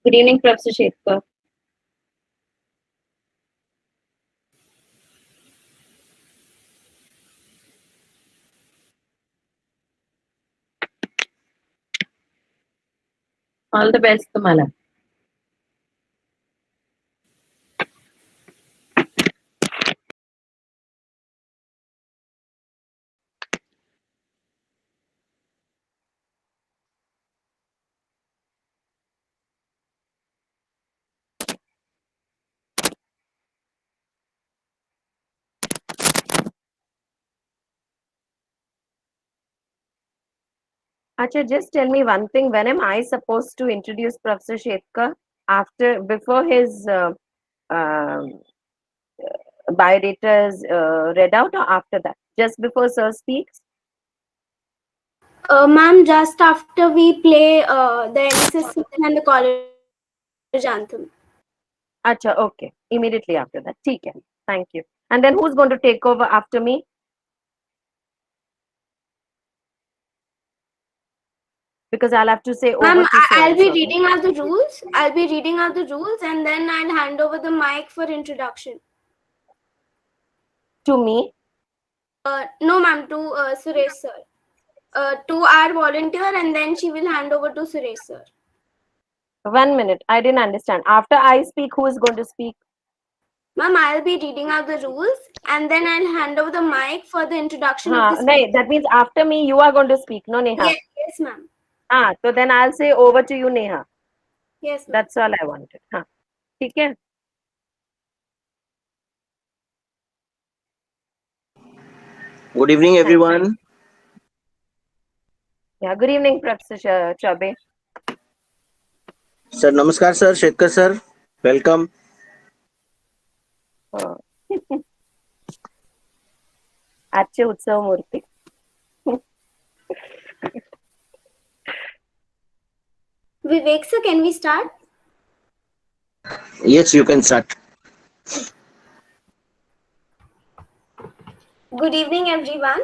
Good evening, Professor Shetkar. All the best, Kamala. Acha, just tell me one thing. When am I supposed to introduce Professor Shetkar? Before his biodata is read out, or after that? Just before Sir speaks? Ma'am, just after we play the N.S.S. and the college anthem. Acha, okay. Immediately after that. ठीक है. Thank you. And then who's going to take over after me? Because I'll have to say over Ma'am, to Sir. I'll be reading out the rules. And then I'll hand over the mic for introduction. To me? No, ma'am, to Suresh sir. To our volunteer, and then she will hand over to Suresh sir. 1 minute. I didn't understand. After I speak, who is going to speak? Ma'am, I'll be reading out the rules, and then I'll hand over the mic for the introduction of the No, that means after me, you are going to speak, no, Neha? Yes, ma'am. So then I'll say over to you, Neha. Yes, ma'am. That's all I wanted. ठीक है? Good evening, everyone. Yeah, good evening, Professor Chaube. Sir, namaskar, sir. Shetkar, sir. Welcome. आजचे उत्सव मूर्ती. Vivek sir, can we start? Yes, you can start. Good evening, everyone.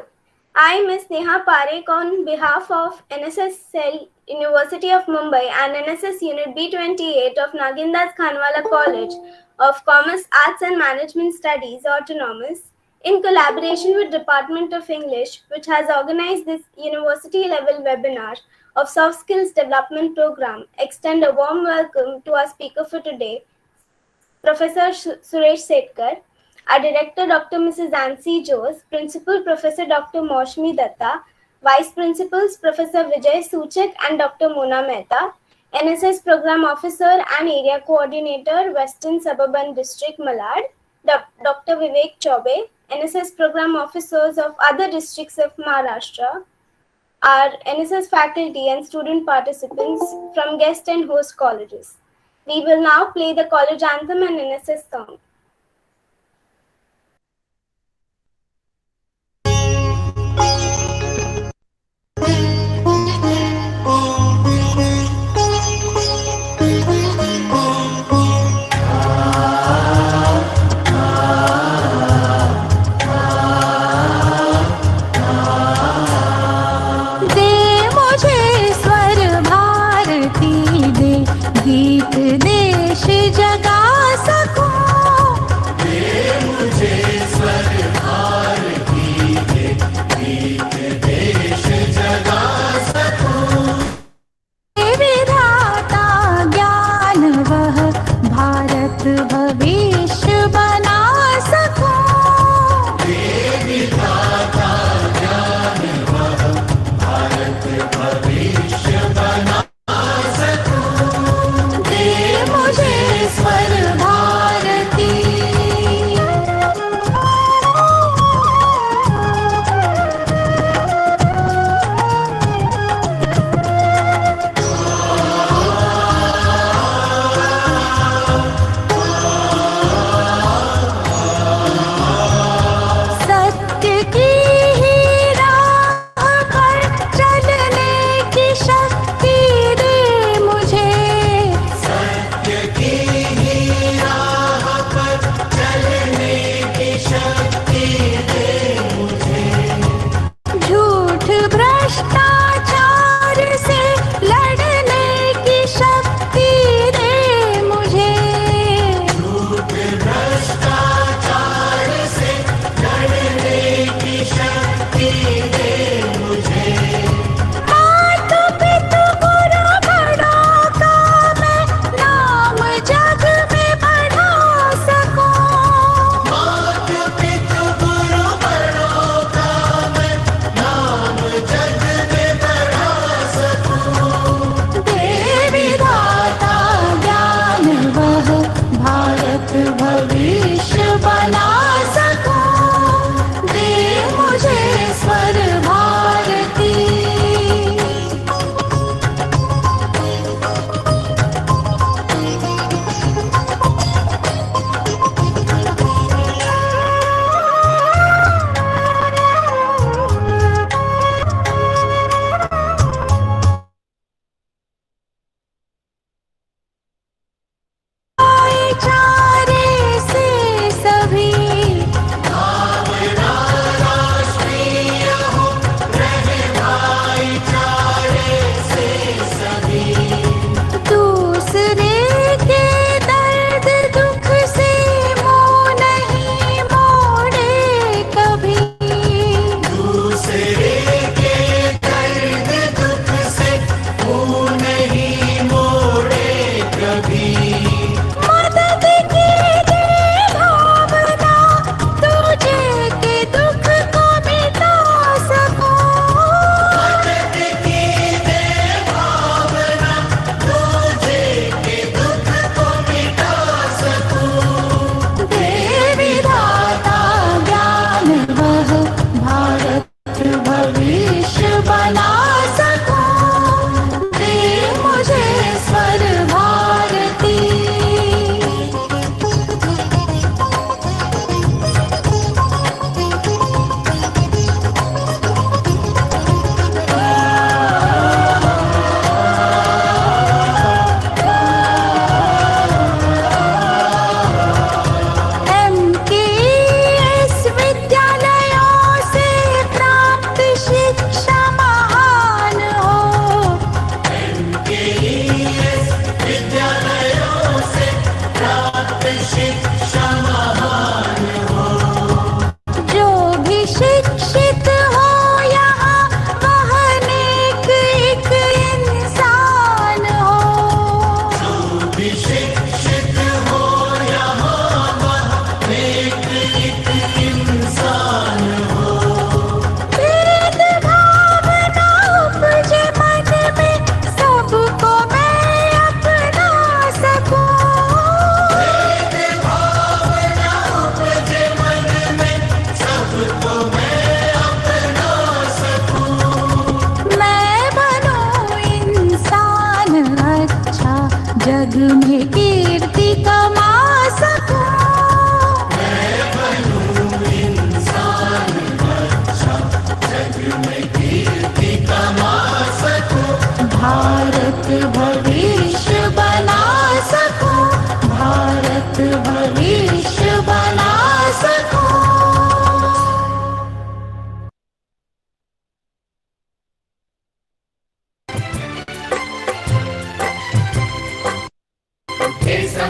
I, Ms. Neha Parekh, on behalf of N.S.S. Cell, University of Mumbai and N.S.S. Unit B28 of Nagindas Khandwala College of Commerce, Arts and Management Studies, Autonomous, in collaboration with Department of English, which has organized this university-level webinar of Soft Skills Development Program, extend a warm welcome to our speaker for today, Professor Suresh Shetkar, our Director Dr. Mrs. Nancy Jose, Principal Professor Dr. Maushmi Datta, Vice Principals Professor Vijay Suchak and Dr. Mona Mehta, N.S.S. Program Officer and Area Coordinator, Western Suburban District, Malad, Dr. Vivek Chaube, N.S.S. Program Officers of other districts of Maharashtra, our N.S.S. faculty and student participants from guest and host colleges. We will now play the college anthem and N.S.S. song.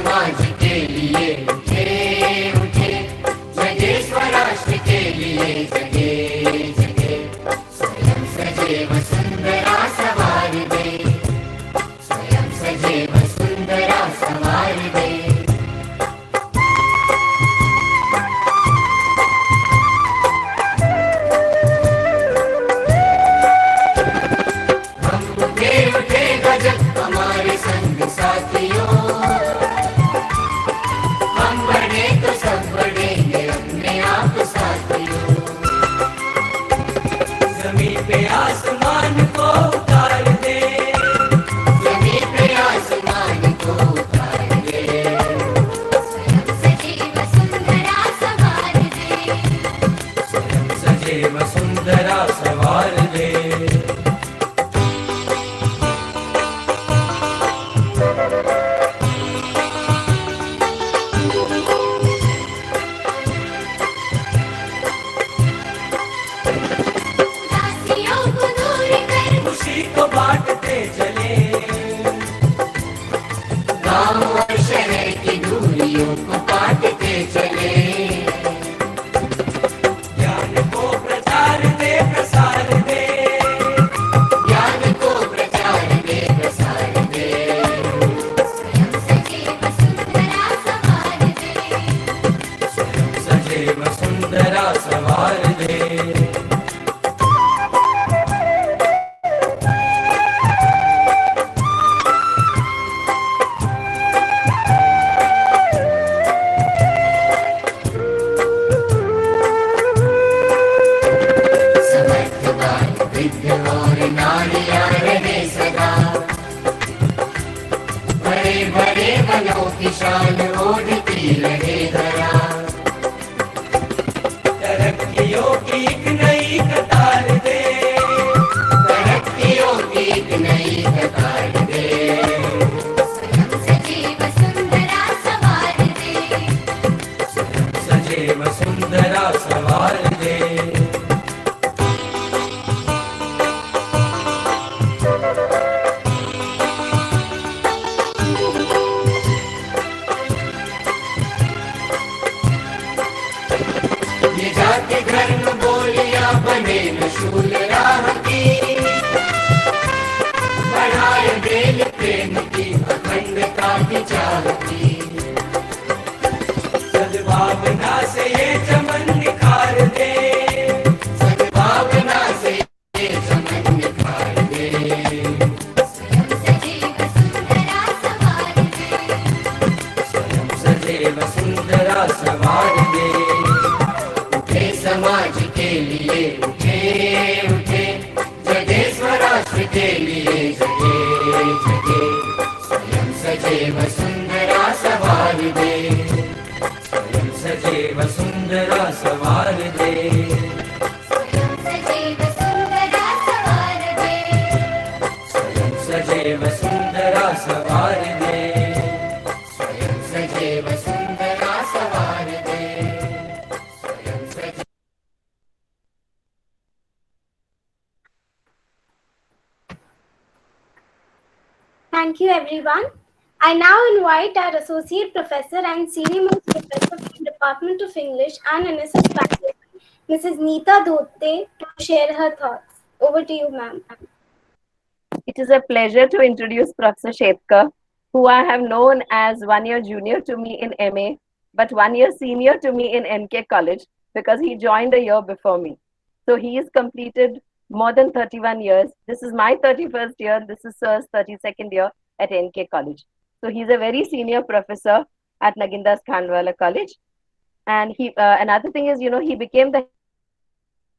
समाज के लिए उठे उठे, जगे स्वराष्ट्र के लिए जगे जगे, स्वयं सजे वसुंधरा सवार दे, स्वयं सजे वसुंधरा सवार दे। हम उठे उठे गजब हमारे संग साथियों, हम बढ़े तो सब बढ़ेंगे अपने आप साथियों। जमीन पे आसमान को उतार दे, जमीन पे आसमान को उतार दे, स्वयं सजे वसुंधरा सवार दे, स्वयं सजे वसुंधरा सवार दे। दासियों को दूर कर खुशी को बांटते चले, गांव और शहर की दूरियों को बांटते चले, ज्ञान को प्रचार दे प्रसार दे, ज्ञान को प्रचार दे प्रसार दे, स्वयं सजे वसुंधरा सवार दे, स्वयं सजे वसुंधरा सवार दे। समर्थवान वृद्ध और नारियां रहे सदा, बड़े बड़े मनों की शान ओढ़ती रहे धरा, तरक्कियों की एक नई कतार दे, तरक्कियों की एक नई कतार दे, स्वयं सजे वसुंधरा सवार दे, स्वयं सजे वसुंधरा सवार दे। ये जाति धर्म बोलियां बने न शूल राह की, बढ़ाए बेल प्रेम की अखंडता की चाह की, सद्भावना से ये चमन निखार दे, सद्भावना से ये चमन निखार दे, स्वयं सजे वसुंधरा सवार दे, स्वयं सजे वसुंधरा सवार दे। उठे समाज के लिए उठे उठे, जगे स्वराष्ट्र के लिए जगे जगे, स्वयं सजे वसुंधरा सवार दे, स्वयं सजे वसुंधरा सवार दे, स्वयं सजे वसुंधरा सवार दे, स्वयं सजे वसुंधरा सवार दे, स्वयं सजे वसुंधरा सवार दे, स्वयं सजे। Thank you, everyone. I now invite our Associate Professor and Senior Most Professor from the Department of English and N.S.S. faculty, Mrs. Neeta Dhote, to share her thoughts. Over to you, ma'am. It is a pleasure to introduce Professor Shetkar, who I have known as 1 year junior to me in MA, but 1 year senior to me in NK College because he joined a year before me. So he has completed more than 31 years. This is my 31st year. This is Sir's 32nd year at NK College. So he's a very senior professor at Nagindas Khandwala College. And he another thing is, he became the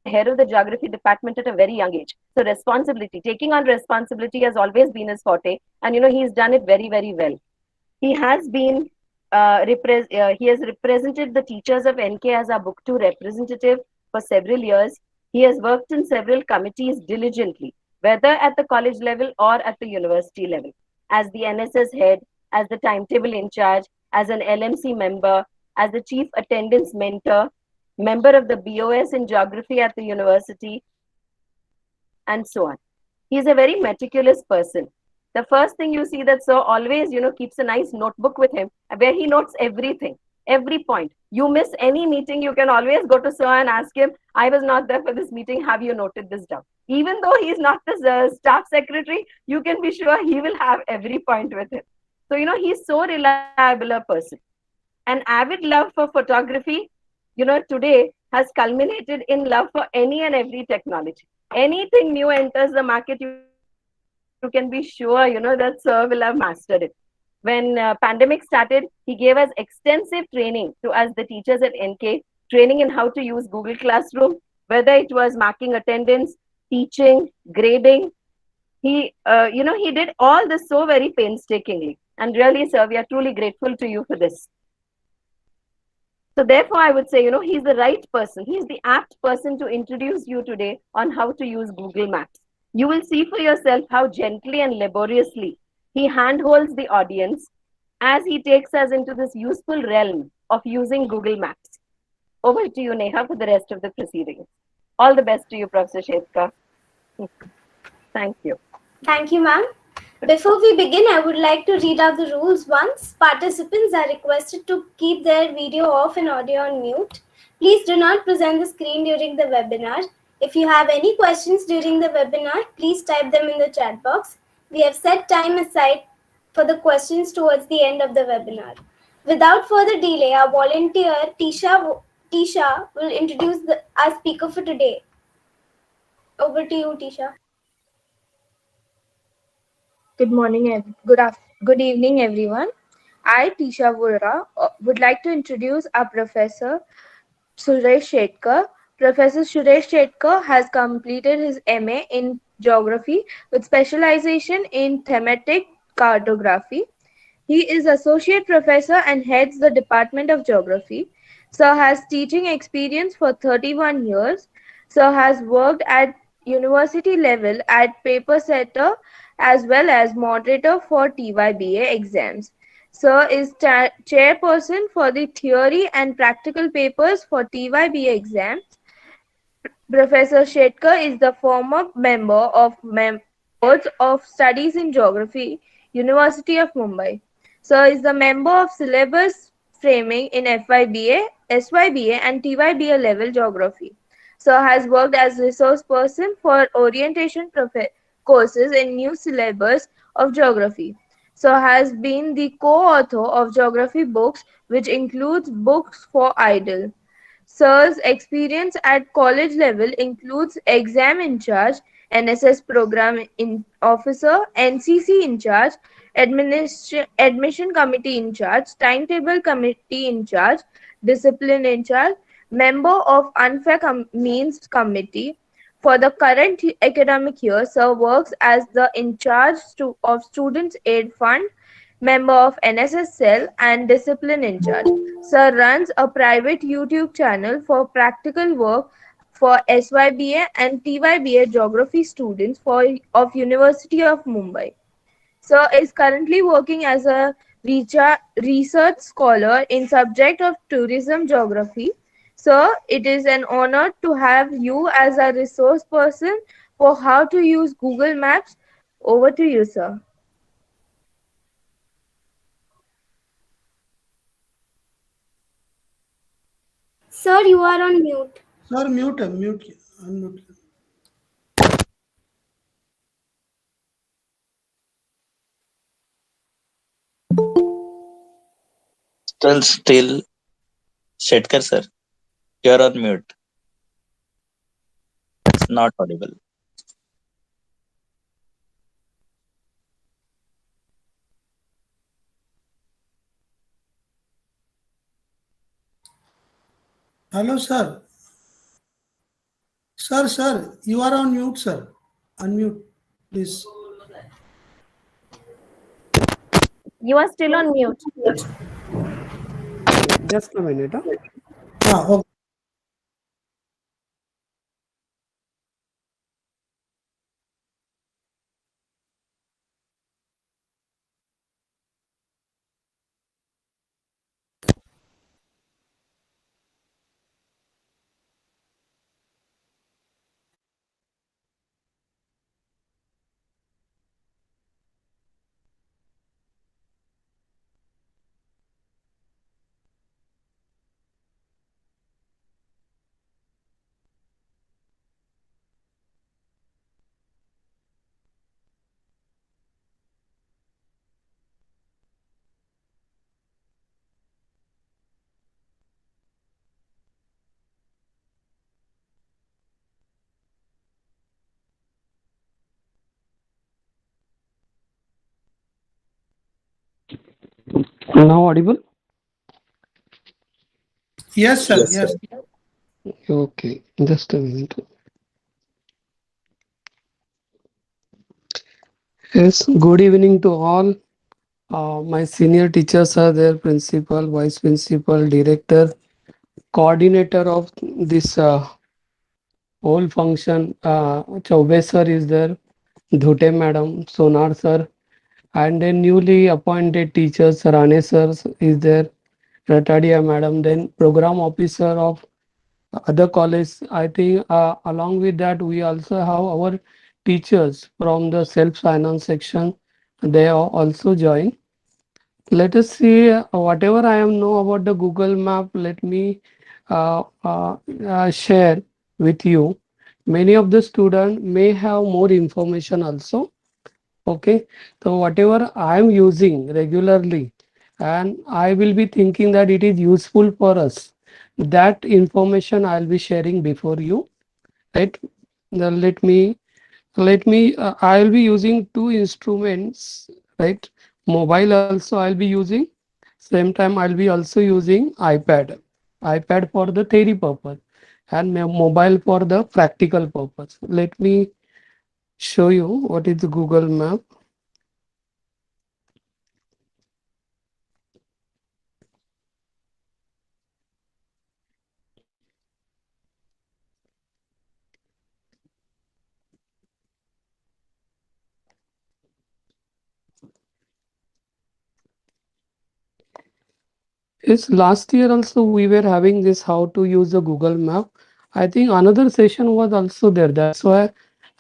head of the geography department at a very young age. So responsibility, taking on responsibility has always been his forte. And, he's done it very, very well. He has been, he has represented the teachers of NK as our Book 2 representative for several years. He has worked in several committees diligently, whether at the college level or at the university level, as the N.S.S. head, as the timetable in charge, as an LMC member, as the chief attendance mentor, member of the BOS in geography at the university, and so on. He is a very meticulous person. The first thing you see that sir always, keeps a nice notebook with him where he notes everything, every point. You miss any meeting, you can always go to sir and ask him, I was not there for this meeting. Have you noted this down? Even though he's not the staff secretary, you can be sure he will have every point with him. So, he's so reliable a person. An avid love for photography, today has culminated in love for any and every technology. Anything new enters the market, you can be sure, that sir will have mastered it. When pandemic started, he gave us extensive training to us, the teachers at NK, training in how to use Google Classroom, whether it was marking attendance, teaching, grading. He did all this so very painstakingly. And really, sir, we are truly grateful to you for this. So therefore, I would say, he's the right person. He's the apt person to introduce you today on how to use Google Maps. You will see for yourself how gently and laboriously he handholds the audience as he takes us into this useful realm of using Google Maps. Over to you, Neha, for the rest of the proceedings. All the best to you, Professor Shetkar. Thank you. Thank you, ma'am. Before we begin, I would like to read out the rules once. Participants are requested to keep their video off and audio on mute. Please do not present the screen during the webinar. If you have any questions during the webinar, please type them in the chat box. We have set time aside for the questions towards the end of the webinar. Without further delay, our volunteer Tisha will introduce our speaker for today. Over to you, Tisha. Good evening, everyone. I, Tisha Vora, would like to introduce our Professor Suresh Shetkar. Professor Suresh Shetkar has completed his MA in Geography with specialization in thematic cartography. He is Associate Professor and heads the Department of Geography. Sir has teaching experience for 31 years. Sir has worked at university level at paper setter as well as moderator for TYBA exams. Sir is chairperson for the theory and practical papers for TYBA exams. Professor Shetkar is the former member of Boards of Studies in Geography, University of Mumbai. Sir is the member of syllabus framing in FYBA, SYBA and TYBA level geography. Sir has worked as resource person for orientation courses in new syllabus of geography. Sir has been the co-author of geography books which includes books for idle. Sir's experience at college level includes exam in charge, N.S.S. program officer, NCC in charge, admission committee in charge, timetable committee in charge, discipline in charge, member of unfair means committee. For the current academic year, Sir works as the in charge of Students' Aid Fund, member of N.S.S cell and discipline in charge. Sir runs a private YouTube channel for practical work for SYBA and TYBA geography students of University of Mumbai. Sir is currently working as a research scholar in subject of tourism geography. Sir, it is an honor to have you as a resource person for how to use Google Maps. Over to you, sir. Sir, you are on mute. Sir, mute, unmute. Still, Shetkar sir, you're on mute. It's not audible. Hello, sir. Sir, you are on mute, sir. Unmute, please. You are still on mute. Just a minute. Huh? Okay. Now audible? Yes, sir. Yes, sir. Yes. Okay, just a minute. Yes, good evening to all. My senior teachers are there, principal, vice principal, director, coordinator of this whole function. Chaube sir is there, Dhute madam, Sonar sir, and then newly appointed teachers, Rane sir is there, Ratadia madam, then program officer of other college. I think along with that, we also have our teachers from the self-finance section. They are also join. Let us see whatever I am know about the Google Map. Let me share with you. Many of the student may have more information also. Okay, so whatever I am using regularly, and I will be thinking that it is useful for us. That information I'll be sharing before you. Right? Then let me I'll be using two instruments, right? Mobile also I'll be using. Same time I'll be also using ipad for the theory purpose, and mobile for the practical purpose. Let me show you what is the Google Map. Yes, last year also we were having this how to use the Google Map. I think another session was also there. That's why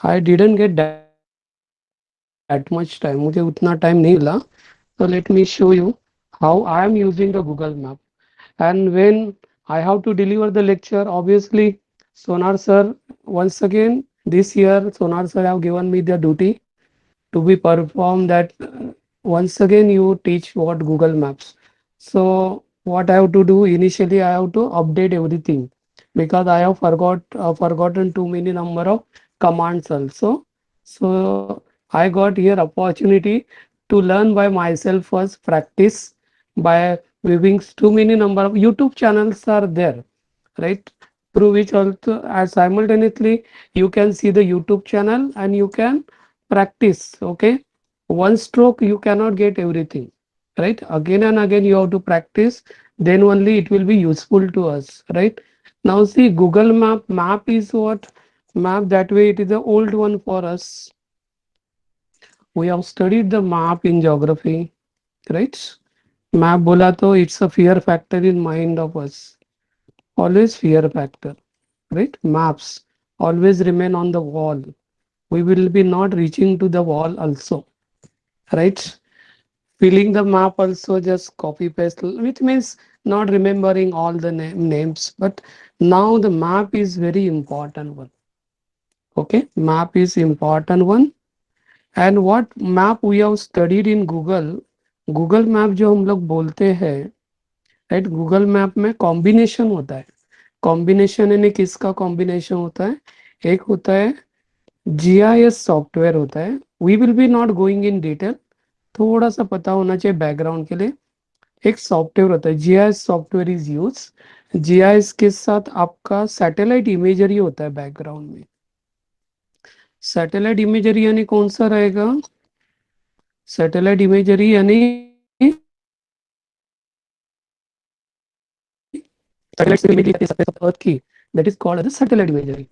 I didn't get that much time. मुझे उतना time नहीं मिला. So let me show you how I am using the Google Map. And when I have to deliver the lecture, obviously Sonar sir, once again this year Sonar sir have given me the duty to be performed that once again you teach what Google Maps. So what I have to do initially, I have to update everything because I have forgotten too many number of commands also. So I got here opportunity to learn by myself first, practice by viewing too many number of YouTube channels are there, right? Through which also as simultaneously you can see the YouTube channel and you can practice. Okay, one stroke you cannot get everything, right? Again and again you have to practice, then only it will be useful to us, right? Now see, Google Map is what map, that way it is the old one for us. We have studied the map in geography, right? Map bola to it's a fear factor in mind of us, always fear factor, right? Maps always remain on the wall, we will be not reaching to the wall also, right? Filling the map also just copy paste, which means not remembering all the names. But now the map is very important one. Okay, map is important one. And what map we have studied in Google map जो हम लोग बोलते हैं, right? Google map में combination होता है. Combination यानी किसका कॉम्बिनेशन होता है? एक होता है जीआईएस सॉफ्टवेयर होता है. We will be not going in detail, थोड़ा सा पता होना चाहिए बैकग्राउंड के लिए. एक सॉफ्टवेयर होता है GIS software is use. GIS के साथ आपका सैटेलाइट इमेजरी होता है बैकग्राउंड में. सैटेलाइट इमेजरी यानी कौन सा रहेगा? सैटेलाइट इमेजरी यानी सैटेलाइट से इमेज लेते हैं अर्थ की, that is called as satellite imagery.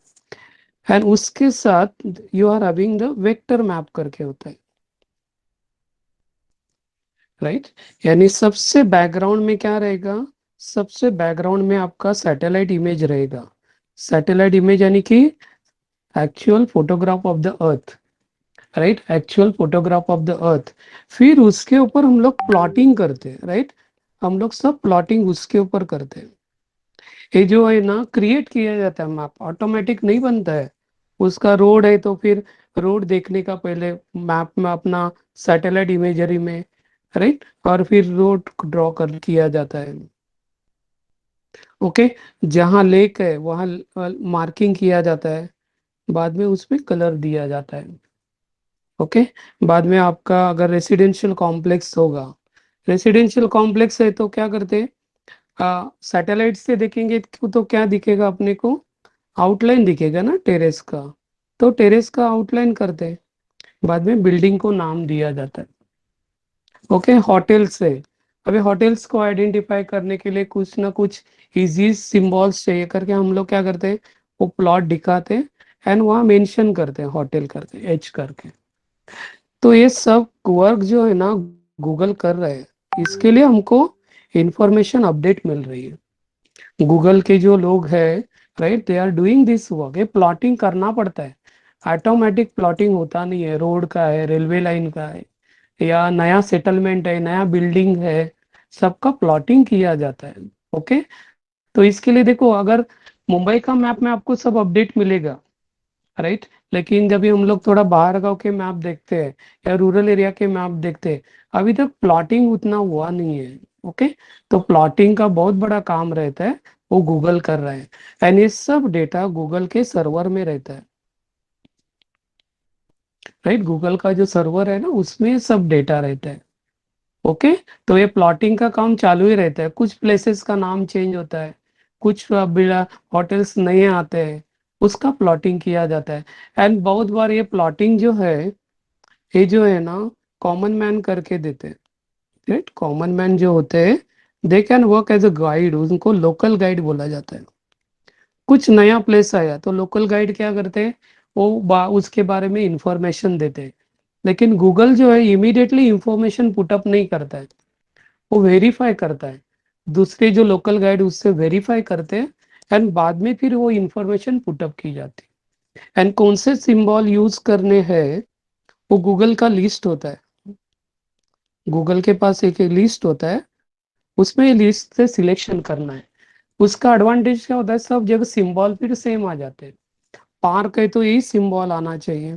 And उसके साथ you are having the vector map करके होता है, राइट? यानी सबसे बैकग्राउंड में क्या रहेगा? सबसे बैकग्राउंड में आपका सैटेलाइट इमेज रहेगा. सैटेलाइट इमेज यानी कि actual photograph of the earth, right? Actual photograph of the earth. फिर उसके ऊपर हम लोग प्लॉटिंग करते हैं, राइट? हम लोग सब प्लॉटिंग उसके ऊपर करते हैं. ये जो है ना क्रिएट किया जाता है मैप, ऑटोमेटिक नहीं बनता है. उसका रोड है तो फिर रोड देखने का पहले मैप में अपना सैटेलाइट इमेजरी में, राइट? और फिर रोड ड्रॉ कर किया जाता है. ओके, जहाँ लेक है वहाँ मार्किंग किया जाता है, बाद में उसमें कलर दिया जाता है. ओके, बाद में आपका अगर रेसिडेंशियल कॉम्प्लेक्स होगा रेसिडेंशियल कॉम्प्लेक्स है तो क्या करते हैं, सैटेलाइट से देखेंगे तो क्या दिखेगा अपने को, आउटलाइन दिखेगा ना टेरेस का, तो टेरेस का आउटलाइन करते हैं, बाद में बिल्डिंग को नाम दिया जाता है। ओके, होटल्स है, अभी होटल्स को आइडेंटिफाई करने के लिए कुछ ना कुछ इजी सिंबल्स चाहिए करके हम लोग क्या करते हैं, वो प्लॉट दिखाते हैं एंड वहाँ मेंशन करते हैं, होटल करते हैं एच करके। तो ये सब वर्क जो है ना गूगल कर रहे हैं, इसके लिए हमको इंफॉर्मेशन अपडेट मिल रही है। गूगल के जो लोग हैं, right, they are doing this work. ये प्लॉटिंग करना पड़ता है, ऑटोमेटिक प्लॉटिंग होता नहीं है। रोड का है, रेलवे लाइन का है, या नया सेटलमेंट है, नया बिल्डिंग है, सबका प्लॉटिंग किया जाता है। ओके, तो इसके लिए देखो, अगर मुंबई का मैप में आपको सब अपडेट मिलेगा, राइट, लेकिन जब भी हम लोग थोड़ा बाहर गांव के मैप देखते हैं या रूरल एरिया के मैप देखते हैं, अभी तक प्लॉटिंग उतना हुआ नहीं है। ओके, तो प्लॉटिंग का बहुत बड़ा काम रहता है, वो गूगल कर रहा है एंड ये सब डेटा गूगल के सर्वर में रहता है, राइट। गूगल का जो सर्वर है ना, उसमें सब डेटा रहता है। ओके, तो ये प्लॉटिंग का काम चालू ही रहता है। कुछ प्लेसेस का नाम चेंज होता है, कुछ होटल्स नए आते हैं, उसका प्लॉटिंग किया जाता है। एंड बहुत बार ये प्लॉटिंग जो है, ये जो है ना, कॉमन मैन करके देते हैं, राइट। कॉमन मैन जो होते हैं, they can work as a guide, उनको लोकल गाइड बोला जाता है। कुछ नया प्लेस आया तो लोकल गाइड क्या करते हैं, वो उसके बारे में इंफॉर्मेशन देते हैं। लेकिन गूगल जो है इमीडिएटली इंफॉर्मेशन पुटअप नहीं करता है, वो वेरीफाई करता है। दूसरे जो लोकल गाइड उससे वेरीफाई करते हैं एंड बाद में फिर वो इंफॉर्मेशन पुटअप की जाती है। एंड कौन से सिंबल यूज करने हैं, वो गूगल का लिस्ट होता है। गूगल के पास एक लिस्ट होता है, उसमें लिस्ट से सिलेक्शन करना है। उसका एडवांटेज क्या होता है, सब जगह सिंबल फिर सेम आ जाते हैं। पार्क है तो यही सिंबल आना चाहिए,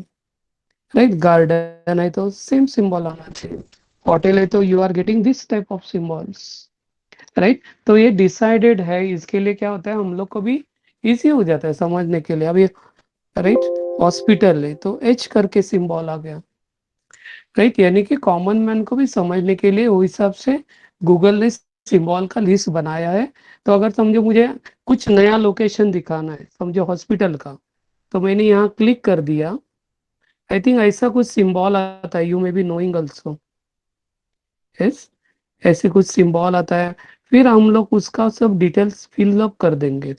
राइट। गार्डन है तो सेम सिंबल आना चाहिए। होटल है तो you are getting this type of symbols, right. तो ये डिसाइडेड है, इसके लिए क्या होता है, हम लोग को भी इजी हो जाता है समझने के लिए। अभी राइट, हॉस्पिटल है तो एच करके सिंबल आ गया, राइट। यानी कि कॉमन मैन को भी समझने के लिए वो हिसाब से गूगल ने सिंबल का लिस्ट बनाया है। तो अगर समझो मुझे कुछ नया लोकेशन दिखाना है, समझो हॉस्पिटल का, तो मैंने यहाँ क्लिक कर दिया। आई थिंक ऐसा कुछ सिंबल आता है, you may be knowing also, yes, ऐसे कुछ सिंबल आता है। फिर हम लोग उसका सब डिटेल्स फिलअप कर देंगे,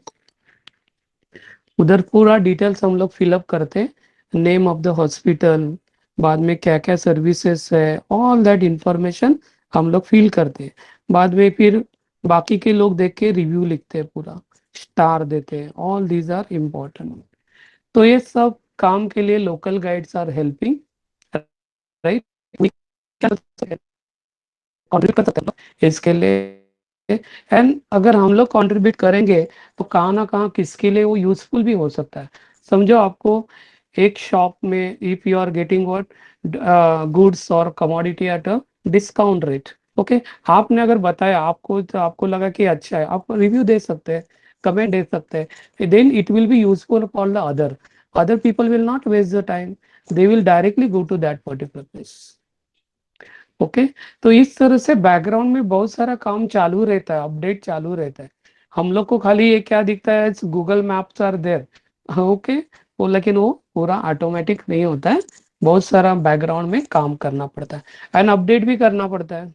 उधर पूरा डिटेल्स हम लोग फिलअप करते हैं, नेम ऑफ द हॉस्पिटल, बाद में क्या क्या सर्विसेज है, ऑल दैट इंफॉर्मेशन हम लोग फिल करते हैं। बाद में फिर बाकी के लोग देख के रिव्यू लिखते हैं, पूरा स्टार देते हैं, ऑल दीज आर इम्पोर्टेंट। तो ये सब काम के लिए local guides are helping, right. Contribute कर सकते हैं लोग इसके लिए। एंड अगर हम लोग कंट्रीब्यूट करेंगे तो कहाँ ना कहाँ किसके लिए वो यूजफुल भी हो सकता है। समझो आपको एक शॉप में, if you are getting what goods और commodity at a discount rate, okay, आपने अगर बताया आपको, तो आपको लगा कि अच्छा है, आप रिव्यू दे सकते हैं, कमेंट दे सकते हैं, then it will be useful for the other people will not waste the time, they will directly go to that particular place. Okay, तो इस तरह से बैकग्राउंड में बहुत सारा काम चालू रहता है, अपडेट चालू रहता है। हम लोग को खाली ये क्या दिखता है, Google maps are there, okay, वो लेकिन वो पूरा ऑटोमेटिक नहीं होता है, बहुत सारा बैकग्राउंड में काम करना पड़ता है एंड अपडेट भी करना पड़ता है।